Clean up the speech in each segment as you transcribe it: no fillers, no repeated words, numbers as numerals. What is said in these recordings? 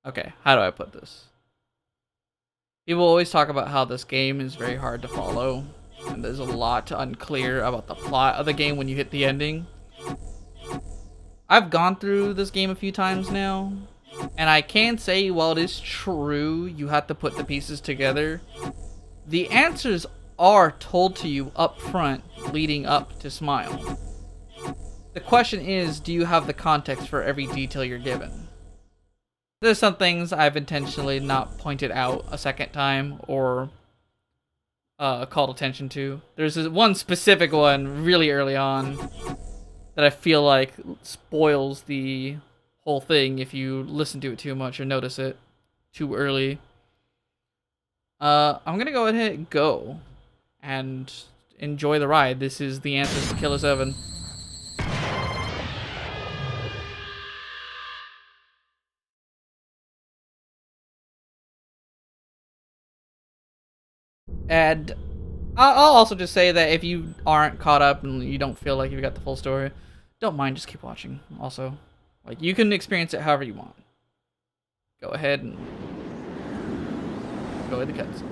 Okay, how do I put this? People always talk about how this game is very hard to follow, and there's a lot unclear about the plot of the game when you hit the ending. I've gone through this game a few times now, and I can say while it is true you have to put the pieces together, the answers are told to you up front leading up to Smile. The question is, do you have the context for every detail you're given? There's some things I've intentionally not pointed out a second time or called attention to. There's this one specific one really early on that I feel like spoils the whole thing if you listen to it too much or notice it too early. I'm gonna go ahead and go and enjoy the ride. This is the answers to Killer7. And I'll also just say that if you aren't caught up and you don't feel like you've got the full story, don't mind, just keep watching. Also, like, you can experience it however you want. Go ahead and go with the cutscenes.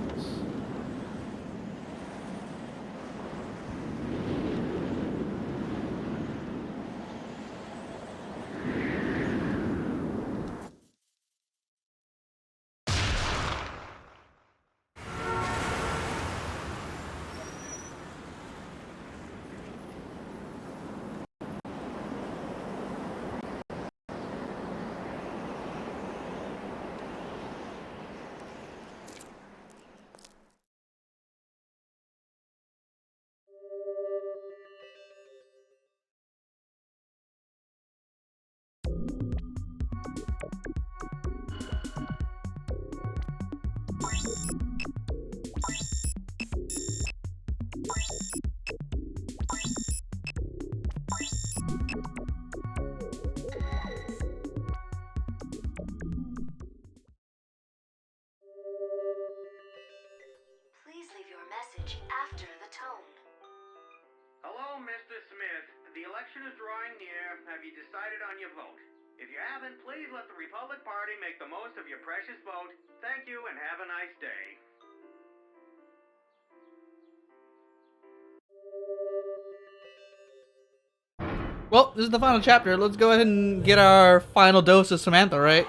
Please leave your message after the tone. Hello, Mr. Smith. The election is drawing near. Have you decided on your vote? If you haven't, please let the Republic Party make the most of your precious vote. Thank you and have a nice day. Well, this is the final chapter. Let's go ahead and get our final dose of Samantha, right?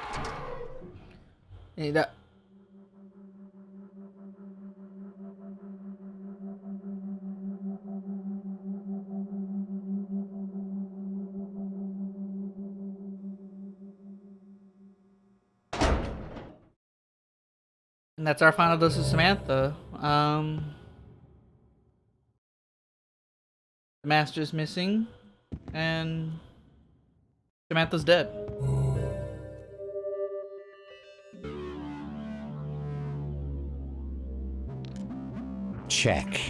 And that's our final dose of Samantha. The Master's missing, and Samantha's dead. Check.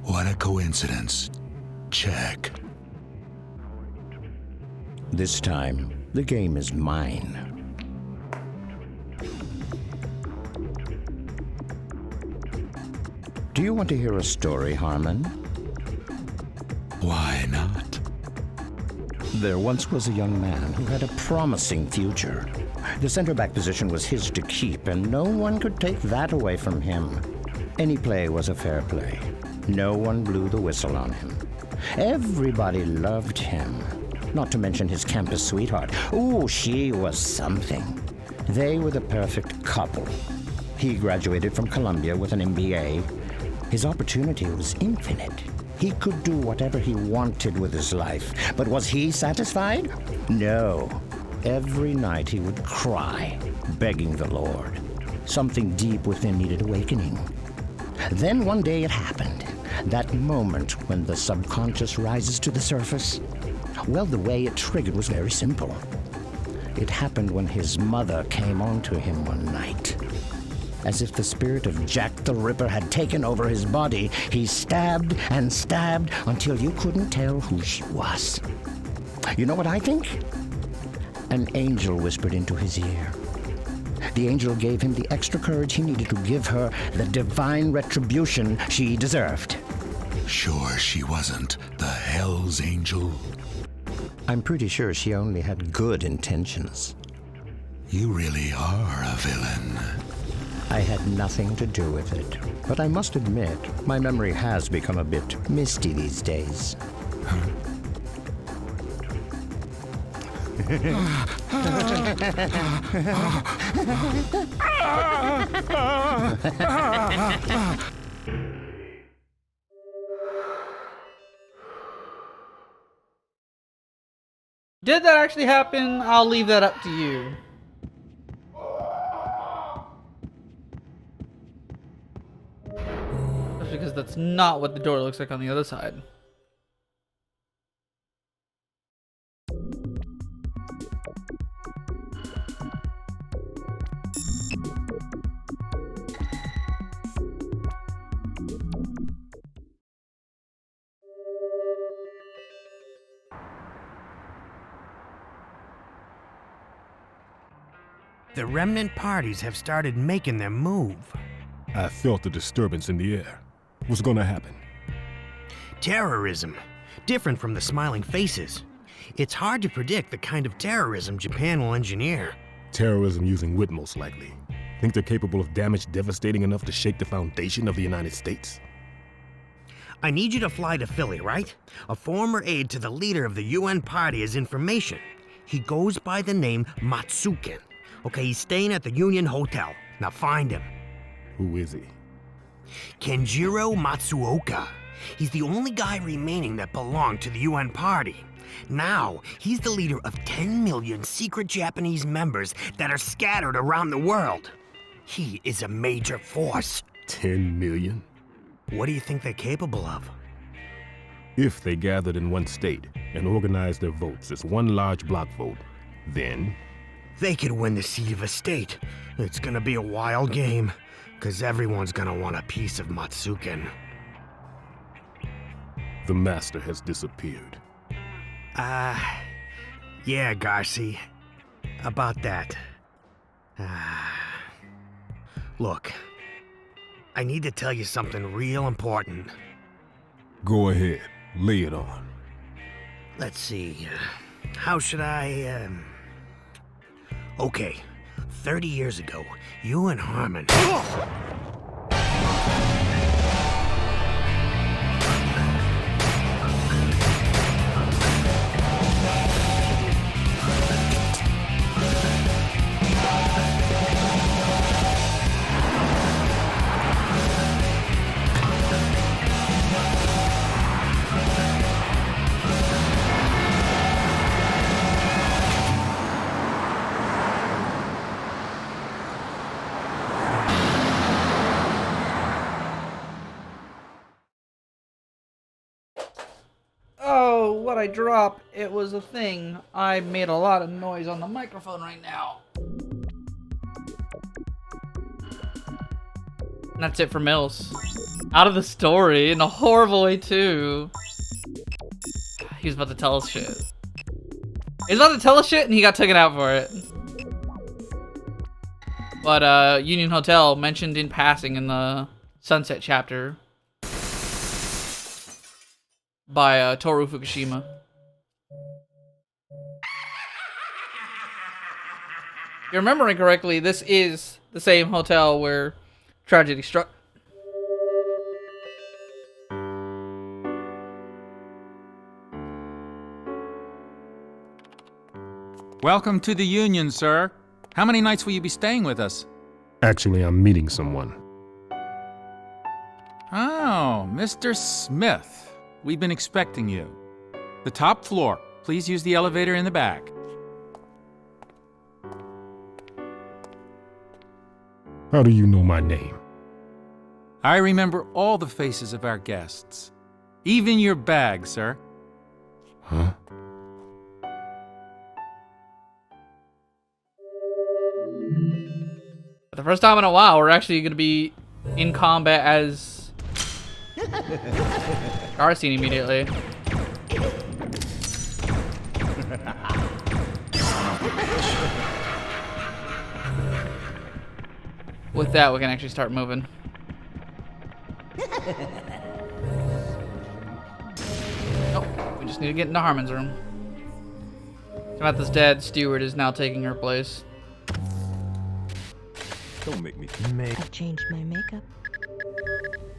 What a coincidence. Check. This time, the game is mine. Do you want to hear a story, Harmon? Why not? There once was a young man who had a promising future. The center back position was his to keep, and no one could take that away from him. Any play was a fair play. No one blew the whistle on him. Everybody loved him. Not to mention his campus sweetheart. Ooh, she was something. They were the perfect couple. He graduated from Columbia with an MBA. His opportunity was infinite. He could do whatever he wanted with his life. But was he satisfied? No. Every night he would cry, begging the Lord. Something deep within needed awakening. Then one day it happened. That moment when the subconscious rises to the surface. Well, the way it triggered was very simple. It happened when his mother came onto him one night. As if the spirit of Jack the Ripper had taken over his body, he stabbed and stabbed until you couldn't tell who she was. You know what I think? An angel whispered into his ear. The angel gave him the extra courage he needed to give her the divine retribution she deserved. Sure she wasn't the Hell's Angel? I'm pretty sure she only had good intentions. You really are a villain. I had nothing to do with it. But I must admit, my memory has become a bit misty these days. Did that actually happen? I'll leave that up to you. Especially because that's not what the door looks like on the other side. The remnant parties have started making their move. I felt a disturbance in the air. What's gonna happen? Terrorism. Different from the smiling faces. It's hard to predict the kind of terrorism Japan will engineer. Terrorism using wit, most likely. Think they're capable of damage devastating enough to shake the foundation of the United States? I need you to fly to Philly, right? A former aide to the leader of the UN party has information. He goes by the name Matsuken. Okay, he's staying at the Union Hotel. Now find him. Who is he? Kenjiro Matsuoka. He's the only guy remaining that belonged to the UN party. Now, he's the leader of 10 million secret Japanese members that are scattered around the world. He is a major force. 10 million? What do you think they're capable of? If they gathered in one state and organized their votes as one large block vote, then They could win the seat of a state. It's gonna be a wild game, because everyone's gonna want a piece of Matsuken. the master has disappeared. Yeah, Garci. About that. Look, I need to tell you something real important. Go ahead, lay it on. Let's see, how should I, Okay, 30 years ago, you and Harmon... Oh, what I dropped. It was a thing. I made a lot of noise on the microphone right now. And that's it for Mills. Out of the story in a horrible way too. He was about to tell us shit. He was about to tell us shit and he got taken out for it. But Union Hotel mentioned in passing in the Sunset chapter by Toru Fukushima. If you're remembering correctly, this is the same hotel where tragedy struck. Welcome to the Union, sir. How many nights will you be staying with us? Actually, I'm meeting someone. Oh, Mr. Smith. We've been expecting you. The top floor. Please use the elevator in the back. How do you know my name? I remember all the faces of our guests. Even your bag, sir. Huh? For the first time in a while, we're actually going to be in combat as Garcine immediately. With that, we can actually start moving. Nope, we just need to get into Harmon's room. Samantha's dead. Stewart is now taking her place. Don't make me. I've changed my makeup.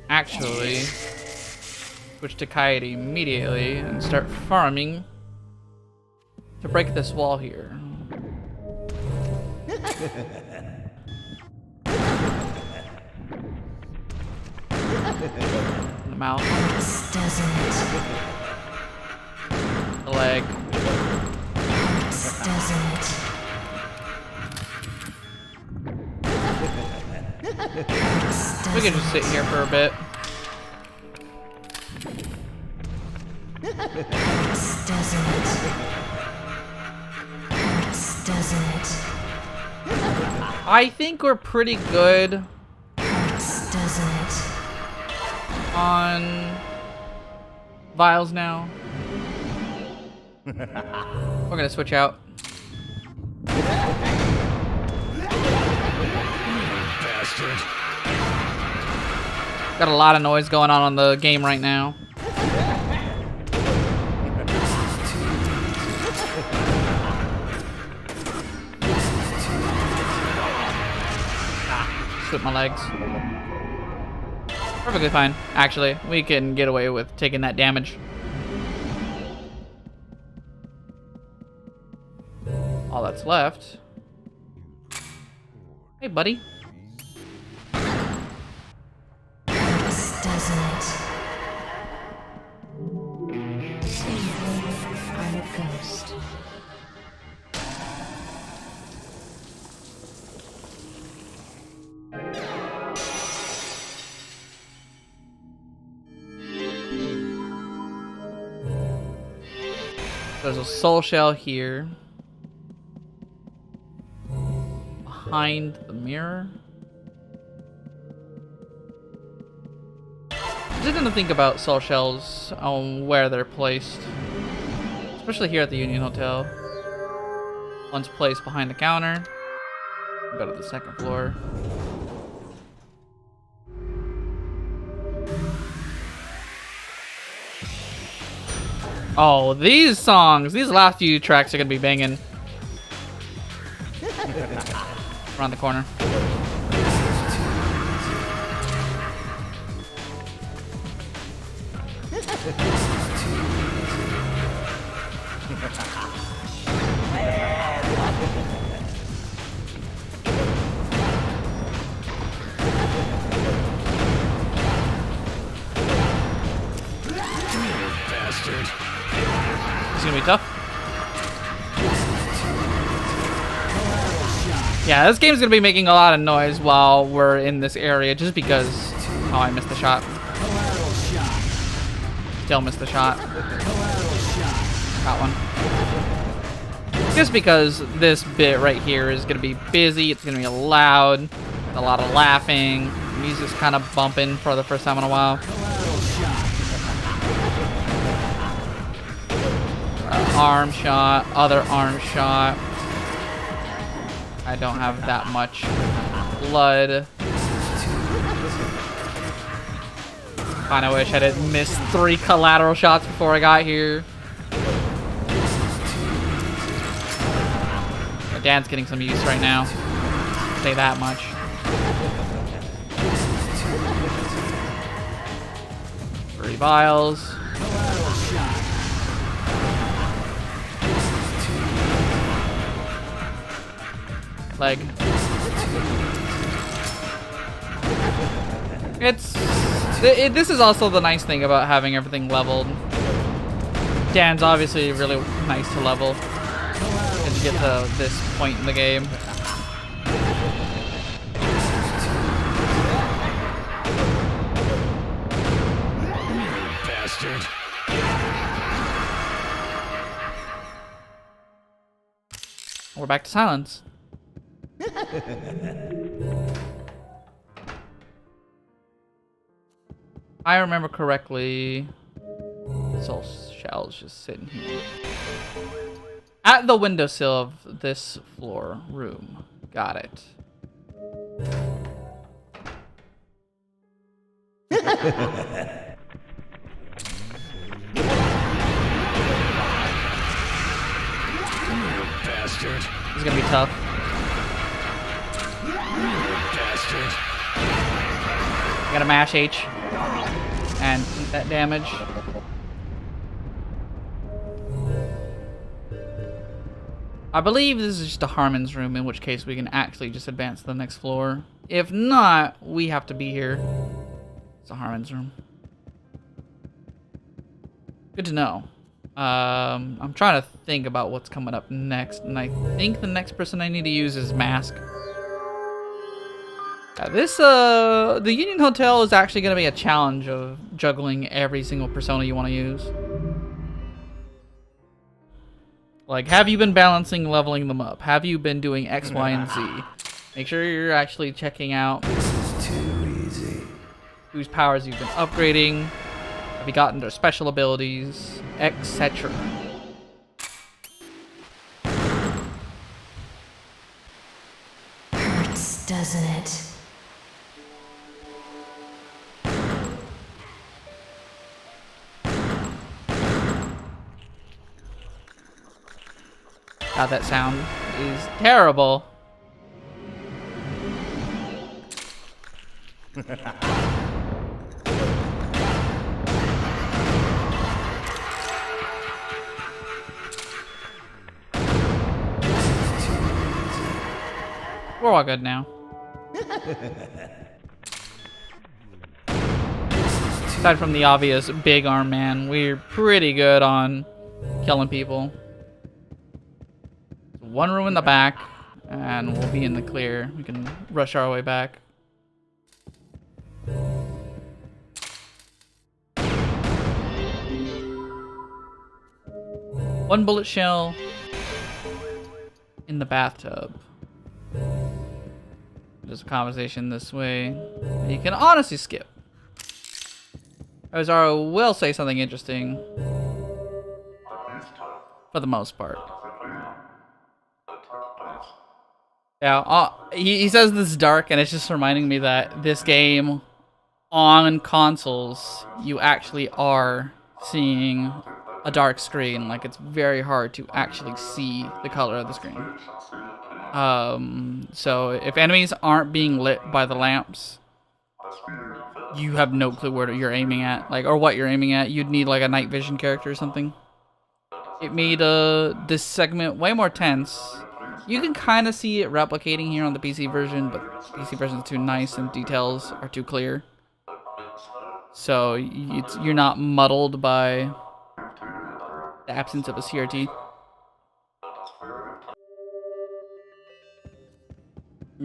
Actually, switch to Coyote immediately and start farming to break this wall here. The mouth. This doesn't. The leg. This doesn't. We can just sit here for a bit. This doesn't. This doesn't. I think we're pretty good This doesn't. on vials now. We're gonna switch out. Bastard. Got a lot of noise going on the game right now. Slip my legs. Perfectly fine, actually. We can get away with taking that damage. All that's left. Hey, buddy. This doesn't. I'm a ghost. There's a soul shell here. Behind the mirror. I'm just gonna think about soul shells on where they're placed. Especially here at the Union Hotel. One's placed behind the counter. Go to the second floor. Oh, these songs, these last few tracks are gonna be banging. Around the corner. Bastard. It's gonna be tough. Yeah, this game's gonna be making a lot of noise while we're in this area just because... Oh, I missed the shot. Still missed the shot. Got one. Just because this bit right here is gonna be busy, it's gonna be loud, a lot of laughing, music's kind of bumping for the first time in a while. Arm shot, other arm shot. I don't have that much blood. Kinda wish I didn't miss 3 collateral shots before I got here. My dad's getting some use right now. I'll say that much. Three vials. Leg. This is also the nice thing about having everything leveled. Dan's obviously really nice to level as you get to this point in the game. Bastard. We're back to silence. I remember correctly, soul shell's just sitting here. At the windowsill of this floor room. Got it. Bastard. This is gonna be tough. Bastard. Gotta mash H and eat that damage. I believe this is just a Harmon's room, in which case we can actually just advance to the next floor. If not, we have to be here. It's a Harmon's room. Good to know. I'm trying to think about what's coming up next, and I think the next person I need to use is Mask. The Union Hotel is actually going to be a challenge of juggling every single persona you want to use. Like, have you been balancing leveling them up? Have you been doing X, Y, and Z? Make sure you're actually checking out Too easy. whose powers you've been upgrading. Have you gotten their special abilities, etc. Hurts, doesn't it? God, that sound is terrible. We're all good now. Aside from the obvious big arm man, we're pretty good on killing people. One room in the back, and we'll be in the clear. We can rush our way back. One bullet shell in the bathtub. There's a conversation this way you can honestly skip. Ozaro will say something interesting for the most part. Yeah, he says this is dark, and it's just reminding me that this game on consoles, you actually are seeing a dark screen. Like, it's very hard to actually see the color of the screen. So if enemies aren't being lit by the lamps, you have no clue where you're aiming at, like, or what you're aiming at. You'd need like a night vision character or something. It made this segment way more tense. You can kind of see it replicating here on the PC version, but the PC version is too nice and details are too clear. So you're not muddled by the absence of a CRT.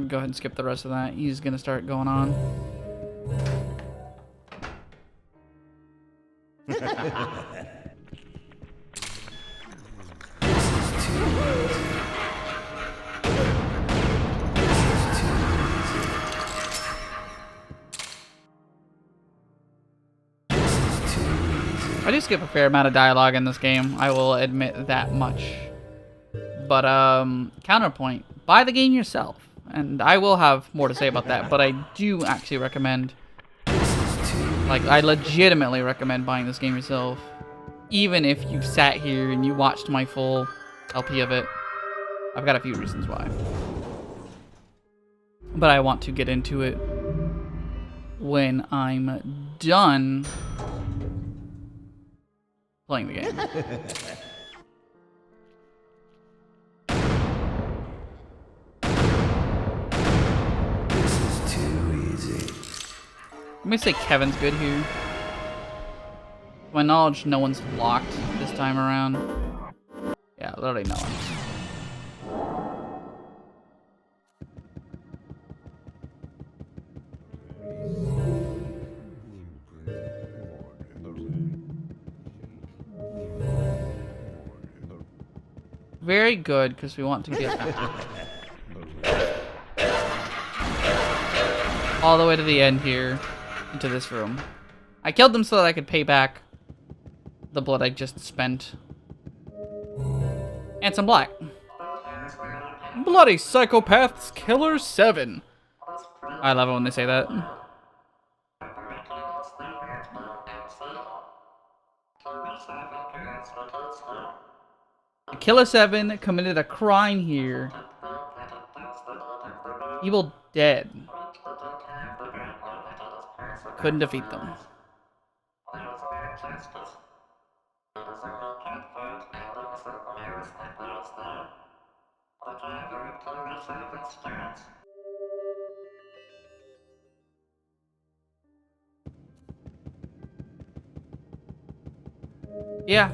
Go ahead and skip the rest of that. He's gonna start going on. I do skip a fair amount of dialogue in this game, I will admit that much. But counterpoint, buy the game yourself. And I will have more to say about that, but I do actually recommend, like, I legitimately recommend buying this game yourself. Even if you've sat here and you watched my full LP of it. I've got a few reasons why. But I want to get into it when I'm done playing the game. Let me say Kevin's good here. To my knowledge, no one's locked this time around. Yeah, literally no one. Very good, because we want to get all the way to the end here, into this room. I killed them so that I could pay back the blood I just spent. And some black. Bloody Psychopaths Killer7. I love it when they say that. Killer7 committed a crime here Evil dead. Couldn't defeat them. Yeah.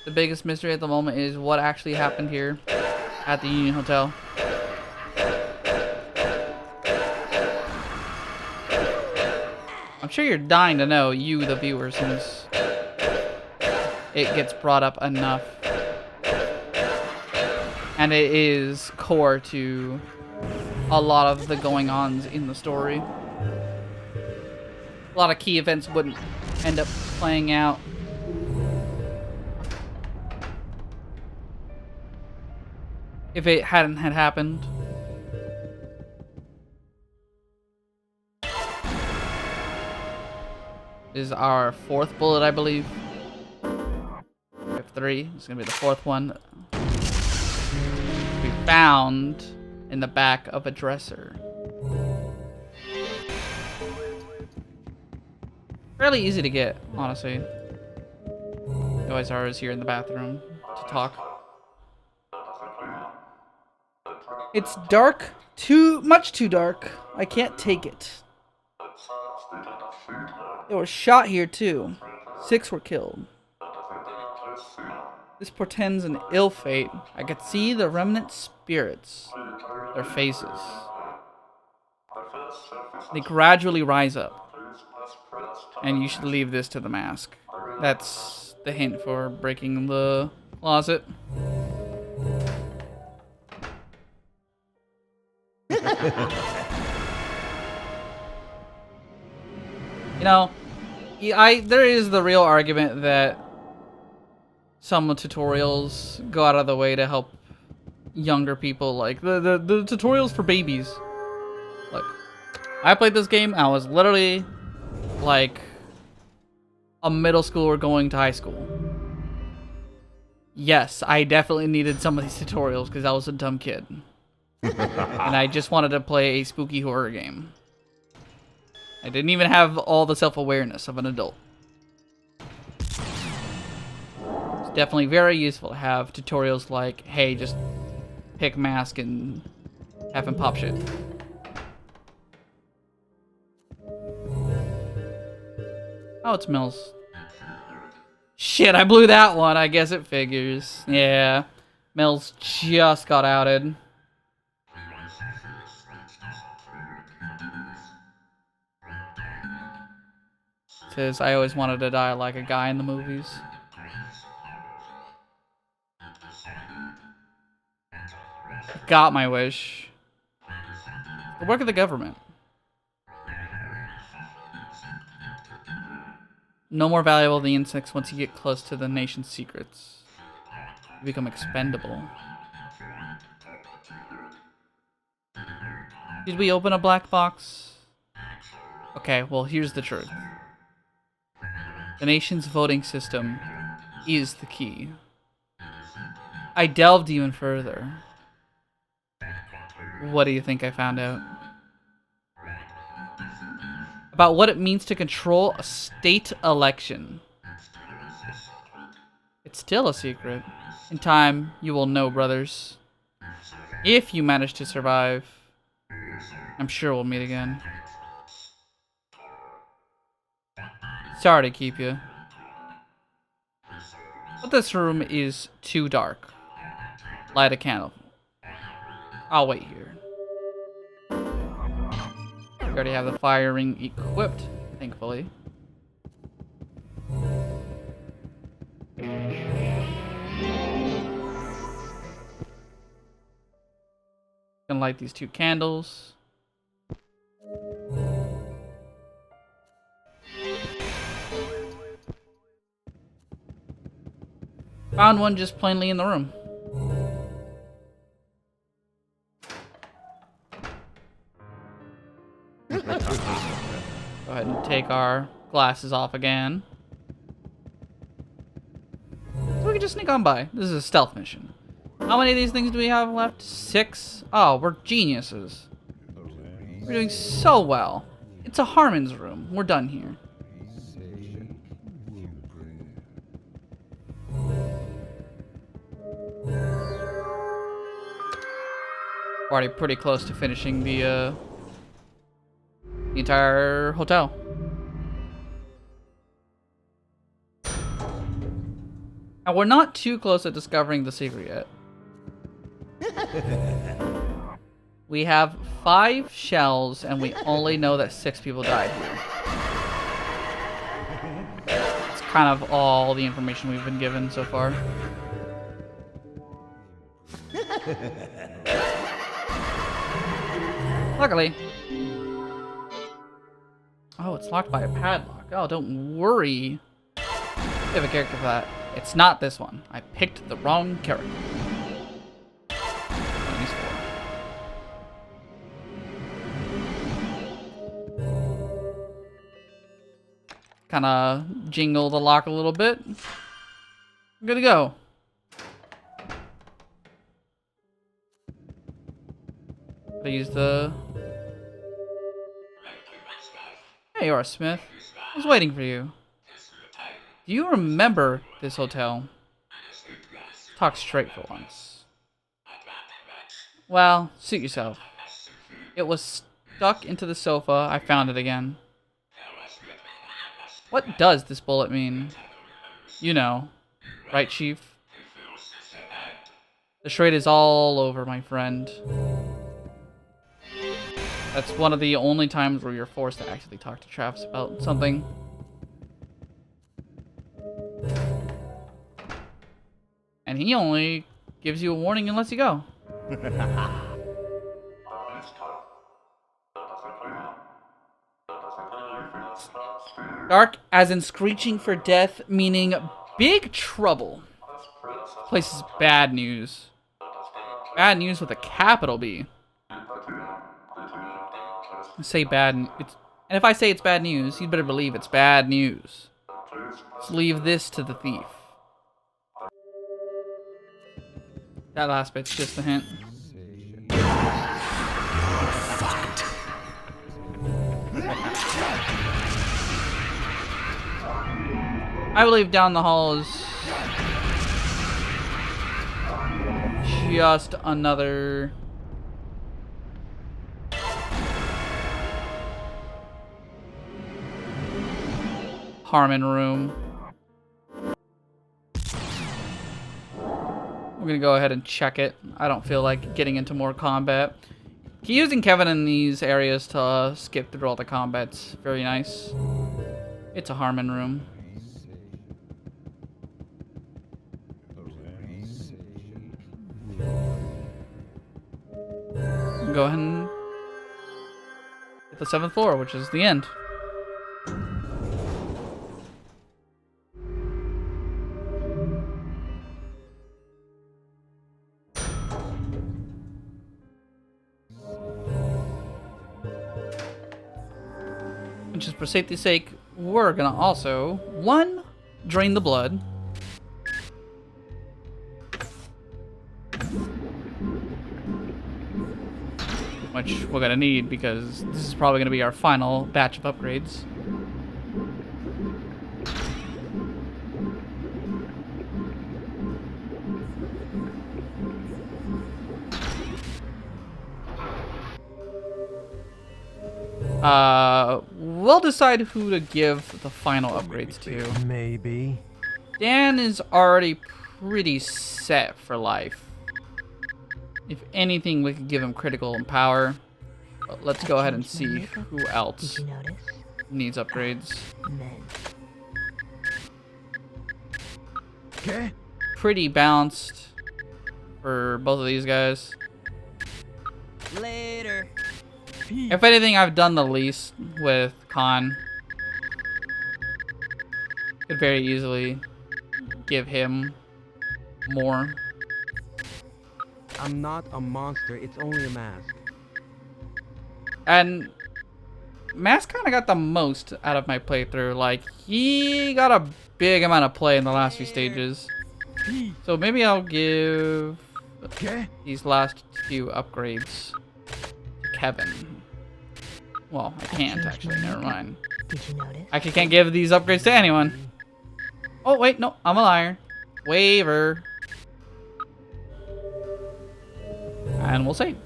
The biggest mystery at the moment is what actually happened here at the Union Hotel. I'm sure you're dying to know, you the viewer, since it gets brought up enough. And it is core to a lot of the going-ons in the story. A lot of key events wouldn't end up playing out. If it hadn't had happened. This is our fourth bullet, I believe. We have 3. It's gonna be the 4th one. We found in the back of a dresser. Fairly easy to get, honestly. The OSR is here in the bathroom to talk. It's dark. Much too dark. I can't take it. They were shot here too. 6 were killed. This portends an ill fate. I could see the remnant spirits. Their faces. They gradually rise up. And you should leave this to the mask. That's the hint for breaking the closet. You know, there is the real argument that some tutorials go out of the way to help younger people, like the tutorials for babies. Look, I played this game, I was literally like a middle schooler going to high school. Yes, I definitely needed some of these tutorials because I was a dumb kid. And I just wanted to play a spooky horror game. I didn't even have all the self-awareness of an adult. It's definitely very useful to have tutorials like, hey, just pick mask and have him pop shit. Oh, it's Mills. Shit, I blew that one. I guess it figures. Yeah, Mills just got outed. Says, I always wanted to die like a guy in the movies. Got my wish. The work of the government. No more valuable than the insects once you get close to the nation's secrets. You become expendable. Did we open a black box? Okay, well, here's the truth. The nation's voting system is the key. I delved even further. What do you think I found out? About what it means to control a state election. It's still a secret. In time, you will know, brothers. If you manage to survive, I'm sure we'll meet again. Sorry to keep you. But this room is too dark. Light a candle. I'll wait here. We already have the fire ring equipped, thankfully. Gonna light these 2 candles. Found one just plainly in the room. Go ahead and take our glasses off again. So we can just sneak on by. This is a stealth mission. How many of these things do we have left? 6? Oh, we're geniuses. We're doing so well. It's a Harmon's room. We're done here. Already pretty close to finishing the entire hotel. And we're not too close to discovering the secret yet. We have 5 shells, and we only know that 6 people died here. It's kind of all the information we've been given so far. Luckily. Oh, it's locked by a padlock. Oh, don't worry. We have a character for that. It's not this one. I picked the wrong character. These 4. Kind of jingle the lock a little bit. Good to go. Gotta use the... There you are, Smith. I was waiting for you. Do you remember this hotel? Talk straight for once. Well, suit yourself. It was stuck into the sofa. I found it again. What does this bullet mean? You know. Right, Chief? The charade is all over, my friend. That's one of the only times where you're forced to actually talk to Travis about something. And he only gives you a warning and lets you go. Dark as in screeching for death, meaning big trouble. This place is bad news. Bad news with a capital B. Say bad, and if I say it's bad news, you'd better believe it's bad news. Let's leave this to the thief. That last bit's just a hint. Fucked. I believe down the hall is just another Harmon room. We're gonna go ahead and check it. I don't feel like getting into more combat. Using Kevin in these areas to skip through all the combat's very nice. It's a Harmon room. Go ahead and hit the 7th floor, which is the end. And just for safety's sake, we're gonna also, 1, drain the blood. Which we're gonna need because this is probably gonna be our final batch of upgrades. We'll decide who to give the final upgrades to. Maybe. Dan is already pretty set for life. If anything, we could give him critical and power. But let's go ahead and see who else needs upgrades. Okay. Pretty balanced for both of these guys. Later. If anything, I've done the least with Khan. Could very easily give him more. I'm not a monster, it's only a mask. And Mask kind of got the most out of my playthrough. Like, he got a big amount of play in the last few stages. So maybe I'll give these last few upgrades to Kevin. Well, I can't actually. Never mind. Did you notice? Actually, can't give these upgrades to anyone. Oh wait, no, I'm a liar. Waiver. And we'll save.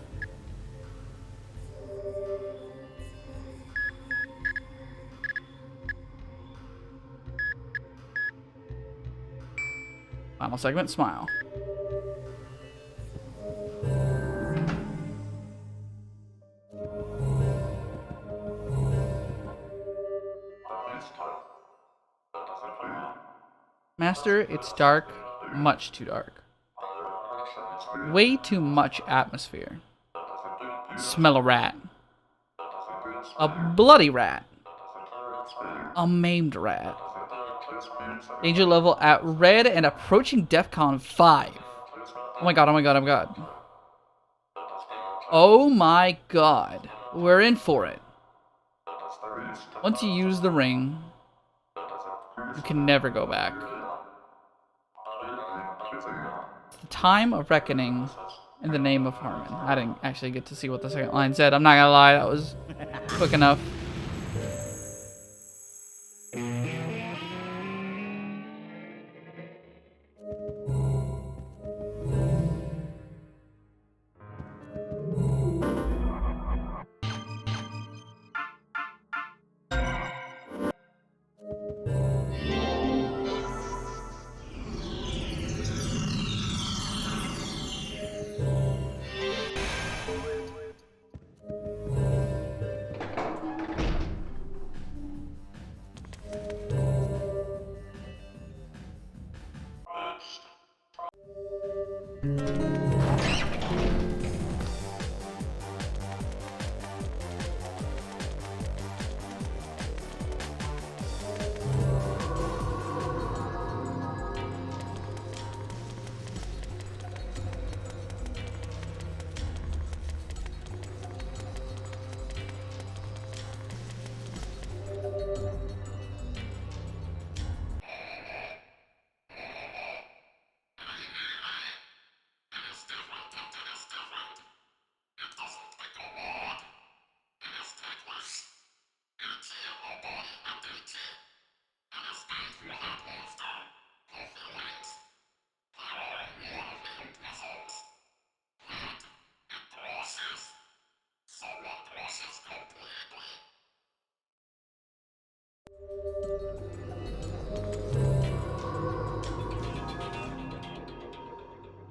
Final segment, smile. Master, it's dark. Much too dark. Way too much atmosphere. Smell a rat. A bloody rat. A maimed rat. Danger level at red and approaching DEFCON 5. Oh my god, oh my god, oh my god. Oh my god. We're in for it. Once you use the ring, you can never go back. It's the time of reckoning in the name of Harmon. I didn't actually get to see what the second line said. I'm not gonna lie, that was quick enough.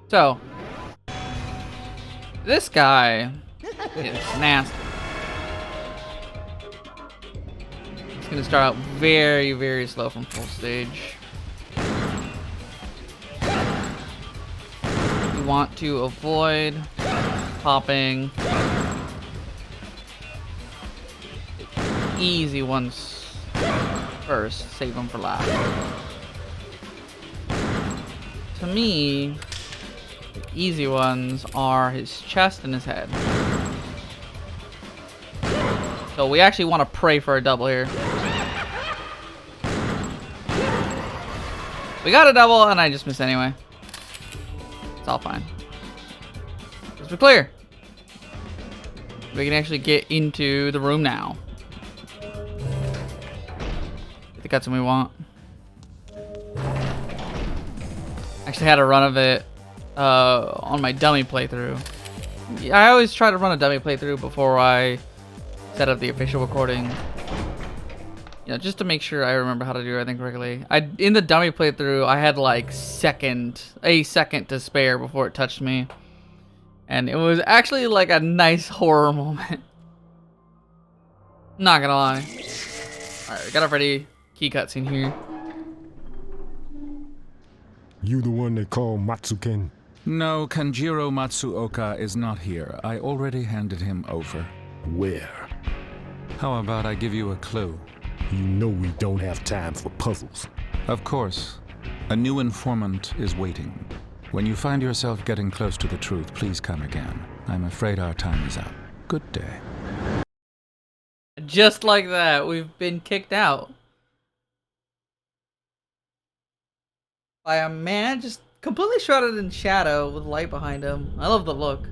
So, this guy is nasty. It's gonna start out very, very slow from full stage. You want to avoid popping easy ones first. Save them for last. To me, the easy ones are his chest and his head. So we actually want to pray for a double here. We got a double and I just missed anyway. It's all fine. Just be clear. We can actually get into the room now. Get the cutscene we want. Actually had a run of it on my dummy playthrough. I always try to run a dummy playthrough before I set up the official recording. You know, just to make sure I remember how to do everything correctly. In the dummy playthrough, I had like a second to spare before it touched me. And it was actually like a nice horror moment. Not gonna lie. Alright, we got a pretty key cutscene here. You the one they call Matsuken? No, Kanjiro Matsuoka is not here. I already handed him over. Where? How about I give you a clue? You know we don't have time for puzzles. Of course. A new informant is waiting. When you find yourself getting close to the truth, please come again. I'm afraid our time is up. Good day. Just like that, we've been kicked out. By a man just Completely shrouded in shadow with light behind him. I love the look.